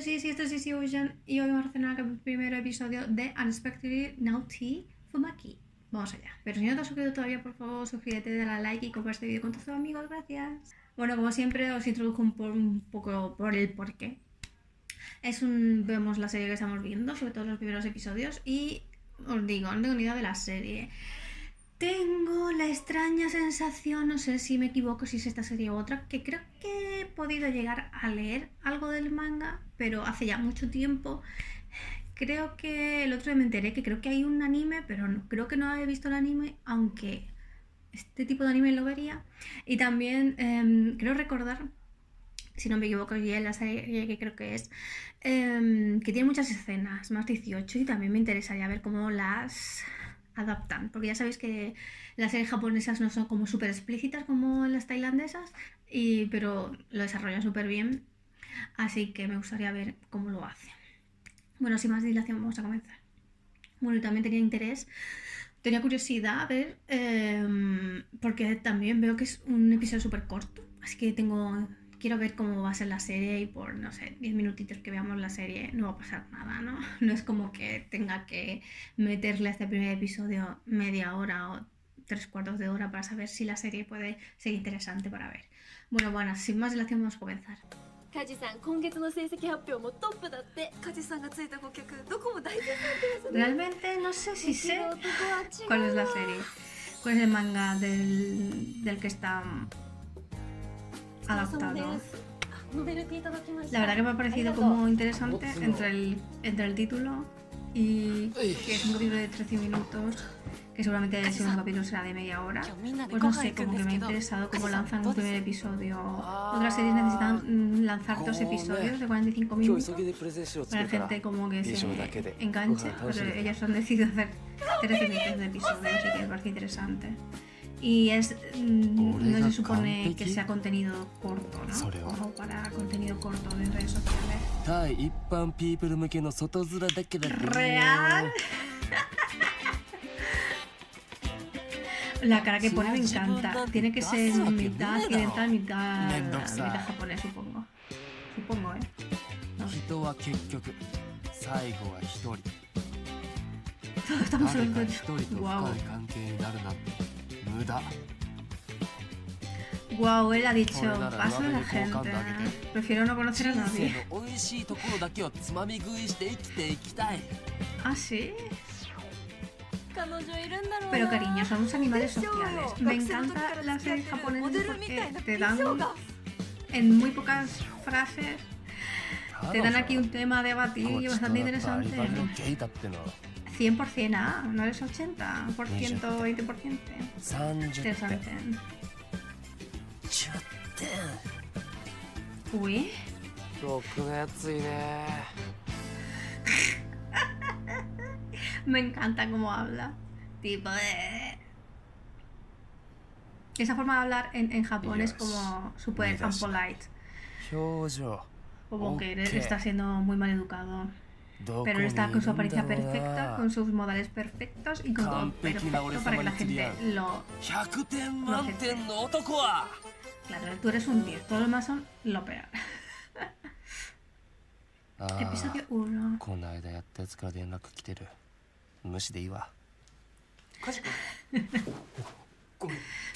sí, esto es Easy Ocean y hoy vamos a hacer el primer episodio de Unexpectedly Naughty Fumaki. Vamos allá. Pero si no te has suscrito todavía, por favor, suscríbete, dale a like y comparte este vídeo con tus amigos, gracias. Bueno, como siempre, os introduzco un poco por el porqué. Vemos la serie que estamos viendo, sobre todo los primeros episodios, y os digo, no tengo ni idea de la serie. Tengo la extraña sensación, no sé si me equivoco, si es esta serie u otra, que creo que he podido llegar a leer algo del manga, pero hace ya mucho tiempo. Creo que el otro día me enteré que creo que hay un anime, pero creo que no he visto el anime, aunque este tipo de anime lo vería. Y también creo recordar, si no me equivoco, y en la serie que creo que es, que tiene muchas escenas, más 18, y también me interesaría ver cómo las adaptan, porque ya sabéis que las series japonesas no son como súper explícitas como las tailandesas, pero lo desarrollan súper bien, así que me gustaría ver cómo lo hacen. Bueno, sin más dilación, vamos a comenzar. Bueno, y también tenía curiosidad a ver, porque también veo que es un episodio súper corto, así que quiero ver cómo va a ser la serie y por, no sé, 10 minutitos que veamos la serie no va a pasar nada, ¿no? No es como que tenga que meterle a este primer episodio media hora o 3/4 de hora para saber si la serie puede ser interesante para ver. Bueno, sin más dilación vamos a comenzar. カジさん、今月の成績発表もトップだって。カジさんがついた顧客、どこも大絶賛ってますね。 Realmente no sé si sé cuál es la serie, cuál es el manga del que está adaptado. La verdad que me ha parecido como interesante entre el título y que es un capítulo de 13 minutos, que seguramente el segundo capítulo será de media hora. Pues no sé, como que me ha interesado cómo lanzan un primer episodio. Otras series necesitan lanzar 2 episodios de 45 minutos para la gente como que se enganche, pero ellos han decidido hacer 13 minutos de episodio, así que me parece interesante. Y no se supone que sea contenido corto, ¿no? Ojo para contenido corto de redes sociales. Real. La cara que pone me encanta. Tiene que ser mitad occidental, mitad japonés, supongo. Supongo, No. Todos estamos hablando de... Wow. Wow, él ha dicho, paso de la gente. Prefiero no conocer a nadie. ¿Ah, sí? Pero cariño, somos animales sociales. Me encantan las series japonesas porque te dan en muy pocas frases, te dan aquí un tema a debatir bastante interesante. 100% A, no eres 80%, 20%. Interesante. Uy. Me encanta cómo habla. Tipo esa forma de hablar en Japón es como super unpolite. Como que está siendo muy mal educado. Pero él está con su apariencia perfecta, con sus modales perfectos y con todo perfecto para que la gente lo acepte. Claro, tú eres un 10, todos los demás son lo peor. Episodio 1.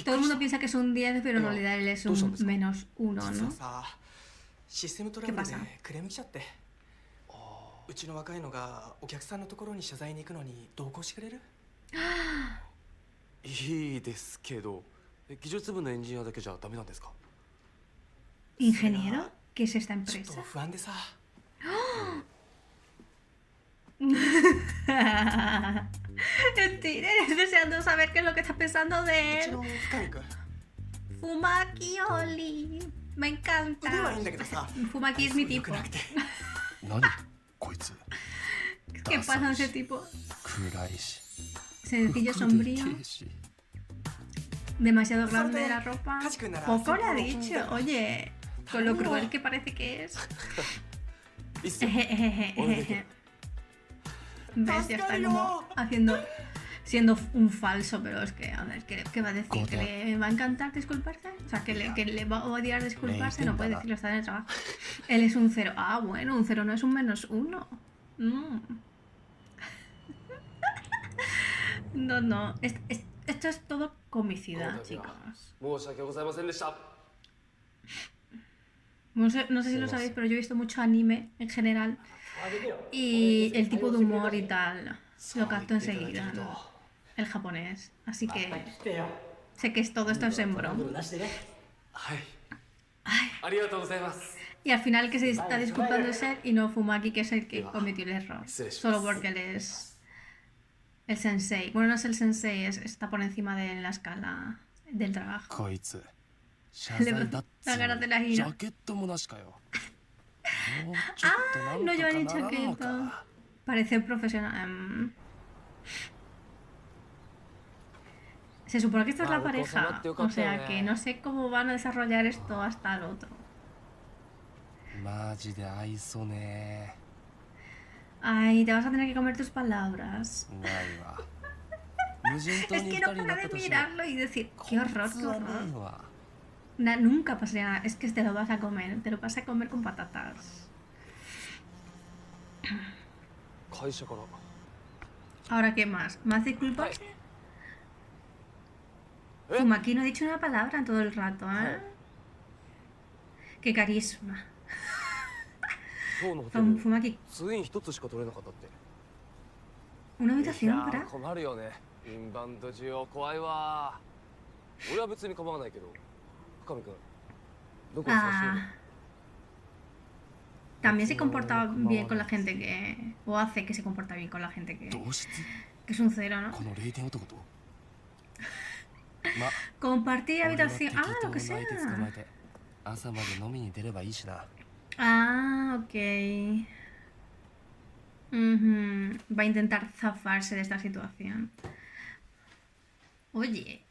Todo el mundo piensa que es un 10, pero en realidad él es un -1, ¿no? ¿Qué pasa? うちの若いのがお客さんのところに謝罪に行くのに同行してくれる？いいですけど、技術部のエンジニアだけじゃダメなんですか？ ¿Ingeniero? ¿Qué es esta empresa? ちょっと不安でさ。Estoy deseando saber qué es lo que estás pensando de él. Fumaki Oli. Me encanta. Fumaki es mi tipo. ¿Qué pasa con ese tipo? Sencillo, sombrío. Demasiado grande la ropa. Poco le ha dicho. Oye, con lo cruel que parece que es. ¿Ves? Ya está como haciendo siendo un falso, pero es que, a ver, ¿qué va a decir? ¿Que le va a encantar disculparse? O sea, que le va a odiar disculparse, no puede decirlo, está en el trabajo. Él es un 0. Ah, bueno, un 0 no es un -1. No, no. Esto es todo comicidad, chicos. No sé si lo sabéis, pero yo he visto mucho anime en general. Y el tipo de humor y tal lo capto enseguida, ¿no? El japonés. Así que sé que todo esto es en broma. Y al final que se está disculpando es él y no Fumaki, que es el que cometió el error. Solo porque él es el sensei. Bueno, no es el sensei, está por encima de la escala del trabajo. La cara de la gira. Ah, no lleva ni chaqueta. Parece profesional. Se supone que esta es la pareja. O sea que no sé cómo van a desarrollar esto hasta el otro. Ay, te vas a tener que comer tus palabras. Es que no para de mirarlo y decir, qué horror, qué horror. Nunca pasaría nada. Es que te lo vas a comer. Te lo vas a comer con patatas. Ahora, ¿qué más? ¿Más disculpas? Fumaki no ha dicho una palabra en todo el rato, ¿eh? ¡Qué carisma! Fumaki. ¿Una habitación para...? Ah, también se comporta bien con la gente que... O hace que se comporta bien con la gente que es un 0, ¿no? Compartir habitación... Ah, lo que sea. Ah, ok. Va a intentar zafarse de esta situación. Oye,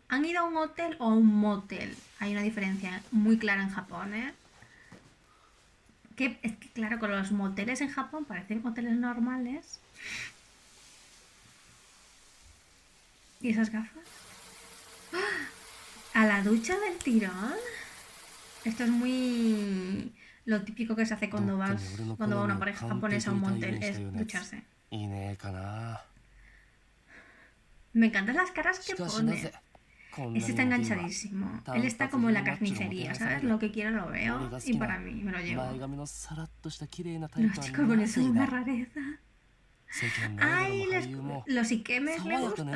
¿han ido a un hotel o a un motel? Hay una diferencia muy clara en Japón, ¿eh? Es que claro, con los moteles en Japón parecen hoteles normales. ¿Y esas gafas? ¡Ah! ¿A la ducha del tirón? Esto es muy... Lo típico que se hace cuando va una pareja japonesa a un motel, es ducharse. Me encantan las caras que pone. Este está enganchadísimo. Él está como en la carnicería, ¿sabes? Lo que quiero lo veo y para mí me lo llevo. Los chicos con eso es una rareza. Ay, los ikemes me gustan.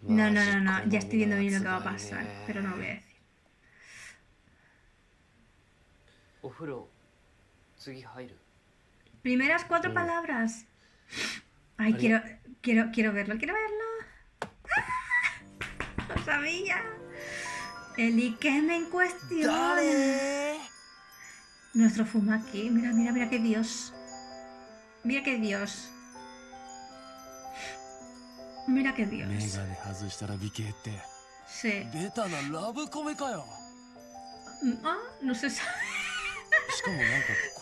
No, ya estoy viendo bien lo que va a pasar, pero no lo voy a decir. Primeras 4 palabras. Ay, quiero verlo. Lo sabía. El ikeme en cuestión. Nuestro Fumaki. Mira qué dios. Mira qué dios. Sí. Ah, no se sabe.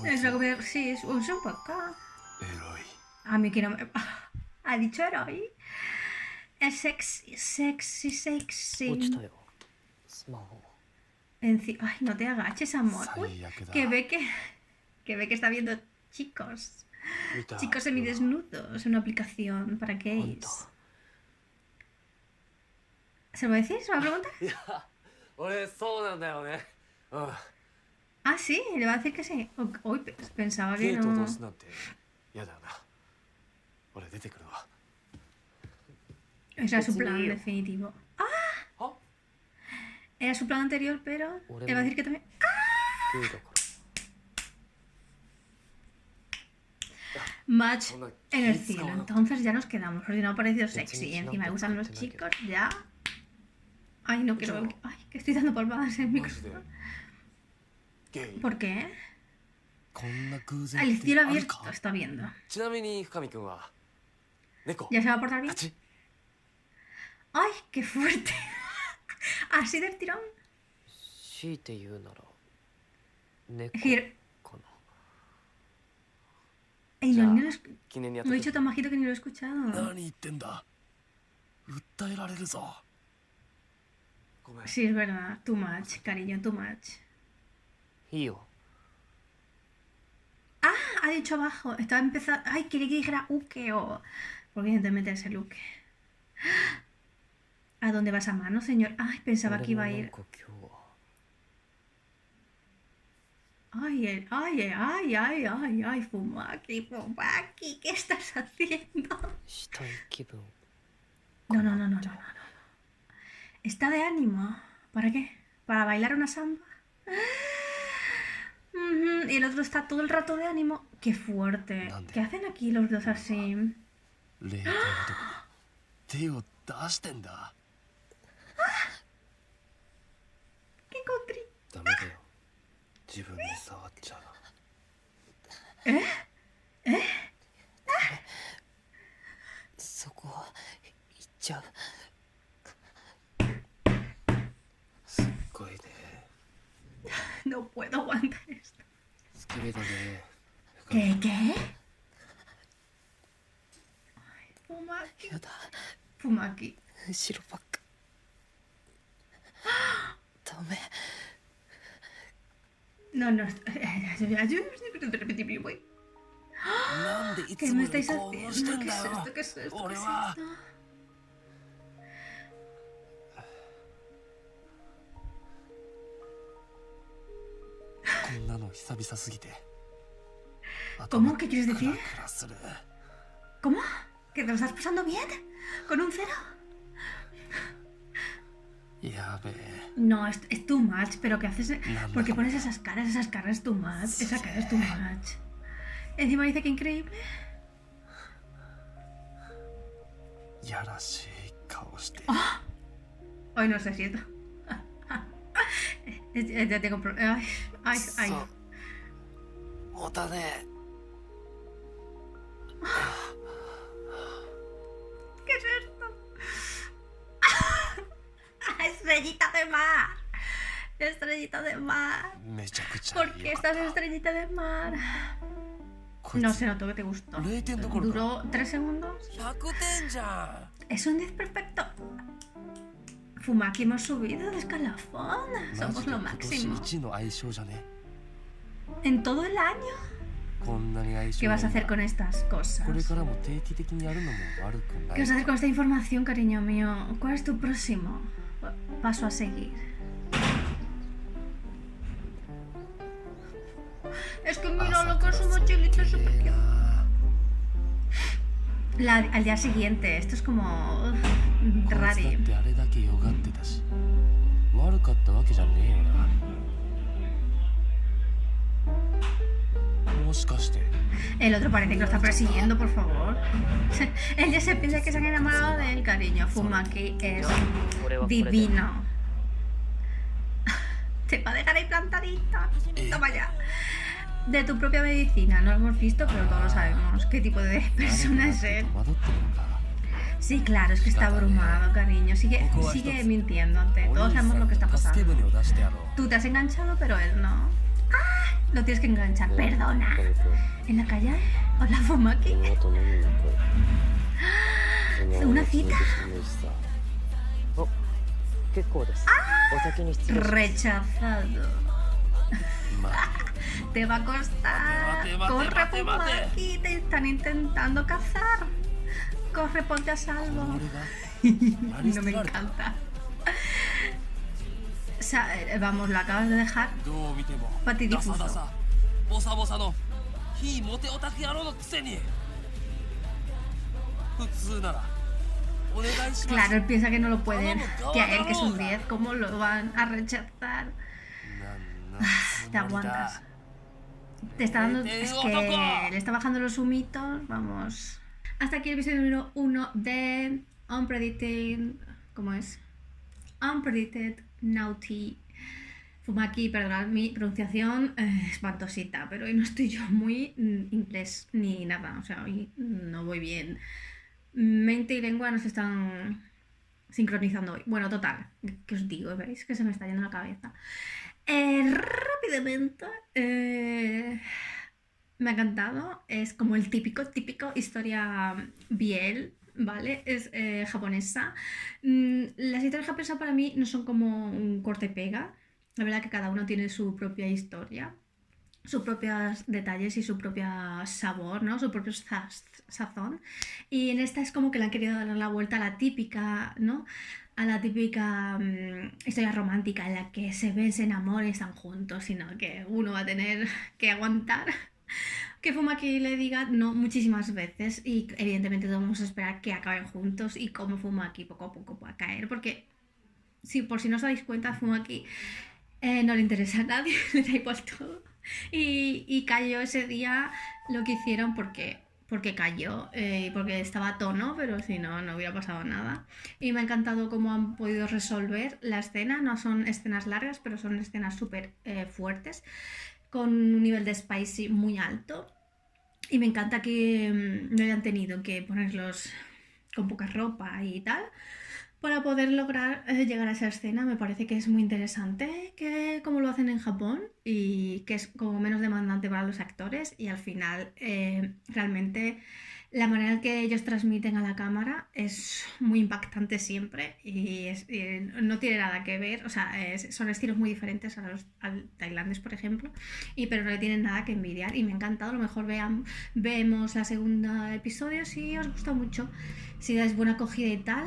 Es algo sí, es un poco. A mí que no me... ¿Ha dicho Heroi? Es sexy. Ay, no te agaches, amor. Uy, que ve que está viendo chicos semidesnudos en una aplicación para gays. ¿Se lo va a decir? ¿Se lo va a preguntar? Ah, sí, le va a decir que sí. Uy, pensaba que no. Era su plan definitivo. ¡Ah! Era su plan anterior, pero le va a decir que también... Match en el cielo. Entonces ya nos quedamos. Porque no ha parecido sexy. Y encima me gustan los chicos, ya... Ay, no quiero... Ay, que estoy dando palmadas en el micrófono. ¿Por qué? El cielo abierto está viendo. ¿Ya se va a portar bien? ¡Ay, qué fuerte! ¿Así del tirón? Ey, じゃ no, あ ni lo, 記念にやっ lo と he く dicho tan bajito que ni lo he escuchado. 何言ってんだ。訴えられるぞ。ごめん Sí, es verdad. Too much, cariño, too much. いいよ Ha dicho abajo. Estaba empezando. Ay, quería que dijera Ukeo. Porque evidentemente es el Uke. ¿A dónde vas a mano, señor? Ay, pensaba que 俺 iba も a なん ir. か今日 Ay, ay, ay, ay, ay, ay, Fumaki, Fumaki, ¿qué estás haciendo? したい気分 No, no, no, no, no, no, no. Está de ánimo. ¿Para qué? ¿Para bailar una samba? Ujú, y el otro está todo el rato de ánimo. Qué fuerte. ¿Dónde? ¿Qué hacen aquí los dos así? 霊体男に手を出してんだ。 ¡Qué contri! ダメだよ自分に触っちゃそこ行っちゃうすっごいね No puedo aguantar esto. スケベだね ¿Qué? ¿Qué? Fumaki. やだ Fumaki. 後ろばっかダメ No, no. なんでい ¿Qué つ me もより estáis 興 haciendo? 奮してん ¿Qué だ es よ esto? ¿Qué es esto? ¿Qué 俺 es は。 esto? こんなの久々すぎて。 ¿Cómo? ¿Qué quieres decir? クラクラする。 ¿Cómo? ¿Que te lo estás pasando bien? ¿Con un cero? やべえ。 No, es too much, pero ¿qué haces? No, ¿Por qué no. pones esas caras? Esas caras too much. Esa cara es too much. Encima dice que increíble. やらしい顔して。 Hoy no sé si esto. Ya tengo problemas. Ay, ay, そ ay. う。もたね。 ¿Qué es esto? Estrellita de mar. Estrellita de mar. めちゃくちゃ ¿Por qué 良か estás った。 estrellita de mar? こい No つ se notó que te gustó. 0点どころか Duró 3 segundos. 100点じゃ Es un 10 perfecto. Fumaki, hemos subido de escalafón. ん。マ Somos ジで lo 今年 máximo. 1の相性じゃね。 En todo el año. こんなに相性 ¿Qué がい vas a いな hacer con estas cosas? これからも定期的にやるのも悪くな ¿Qué い vas a hacer con esta información, cariño mío? ¿Cuál es tu próximo paso a seguir? Es que mira lo que es su mochilita súper cute. Al día siguiente, esto es como こいつだっ rari. てあれだけよがってたし悪かったわけじゃねえよな。もしかして El otro parece que lo está persiguiendo, por favor. Él ya se piensa que se han enamorado de él, cariño. Fumaki es 俺はこれで divino. Te va a dejar ahí plantadita. Toma ya. De tu propia medicina, no lo hemos visto, pero todos lo sabemos. ¿Qué tipo de 誰 persona か es が él? 戸惑ってるのか。 Sí, claro, es que está abrumado, cariño. Sigue mintiéndote. お Todos 兄さ sabemos ん lo que está と助け pasando. 舟を出してやろう。 Tú te has enganchado, pero él no. ¡Ah! Lo tienes que enganchar. Perdona. ¿En la calle? Hola, Fumaki. この後飲みに行こう ¿Una cita? お結構ですお先に失礼します Rechazado. まあ Te va a costar. Mate, mate, Corre, mate, mate. Fumaki. Te están intentando cazar. Corre, ponte a こ salvo. の俺が何 No 捨 me てられた。 encanta. Vamos, lo acabas de dejar どう見ても patidifuso. ダサダサボサボサの非モテオタク野郎のくせに普通ならお願いします。 Claro, él piensa que no lo pueden. Vamos, Que a él, que es un vamos. 10, ¿cómo lo van a rechazar? なんの Te つもり aguantas. だ。 Te está dando. Vete, Es loco. que le está bajando los humitos. Vamos. Hasta aquí el episodio número 1 de Unpredicted. ¿Cómo es? Unpredicted Naughty Fumaki. Perdonad mi pronunciación espantosita, pero hoy no estoy yo muy inglés ni nada. O sea, hoy no voy bien. Mente y lengua no se están sincronizando hoy. Bueno, total. ¿Qué os digo? ¿Veis? Que se me está yendo la cabeza. Rápidamente. me ha encantado. Es como el típico historia BL, ¿vale? Es japonesa. Las historias japonesas para mí no son como un corte y pega. La verdad que cada uno tiene su propia historia, sus propios detalles y su propio sabor, ¿no? Su propio sazón. Y en esta es como que le han querido dar la vuelta a la típica, ¿no? A la típica historia romántica en la que se ven, se enamoran y están juntos, sino que uno va a tener que aguantar que Fumaki le diga no muchísimas veces y evidentemente todos vamos a esperar que acaben juntos y cómo Fumaki poco a poco pueda caer, porque si por si no os dais cuenta, Fumaki no le interesa a nadie, le da igual todo. Y cayó ese día lo que hicieron porque cayó, porque estaba a tono, pero si no, no hubiera pasado nada. Y me ha encantado cómo han podido resolver la escena. No son escenas largas, pero son escenas súper fuertes, con un nivel de spicy muy alto. Y me encanta que no hayan tenido que ponerlos con poca ropa y tal, para poder lograr llegar a esa escena. Me parece que es muy interesante que como lo hacen en Japón y que es como menos demandante para los actores y al final realmente la manera en que ellos transmiten a la cámara es muy impactante siempre y no tiene nada que ver, o sea, son estilos muy diferentes al tailandés, por ejemplo, pero no le tienen nada que envidiar y me ha encantado. A lo mejor vemos la segunda episodio si os gusta mucho, si dais buena acogida y tal.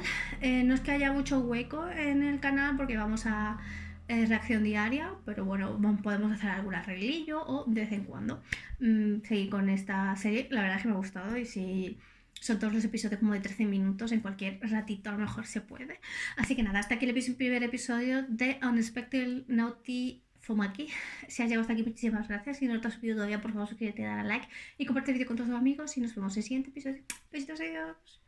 No es que haya mucho hueco en el canal porque vamos a reacción diaria, pero bueno, podemos hacer algún arreglillo o de vez en cuando seguir con esta serie. La verdad es que me ha gustado y si son todos los episodios como de 13 minutos, en cualquier ratito a lo mejor se puede. Así que nada, hasta aquí el primer episodio de Unexpected Naughty Fumaki. Si has llegado hasta aquí, muchísimas gracias. Si no te has suscrito todavía, por favor suscríbete, dale a like y comparte el vídeo con todos tus amigos y nos vemos en el siguiente episodio. Besitos, adiós.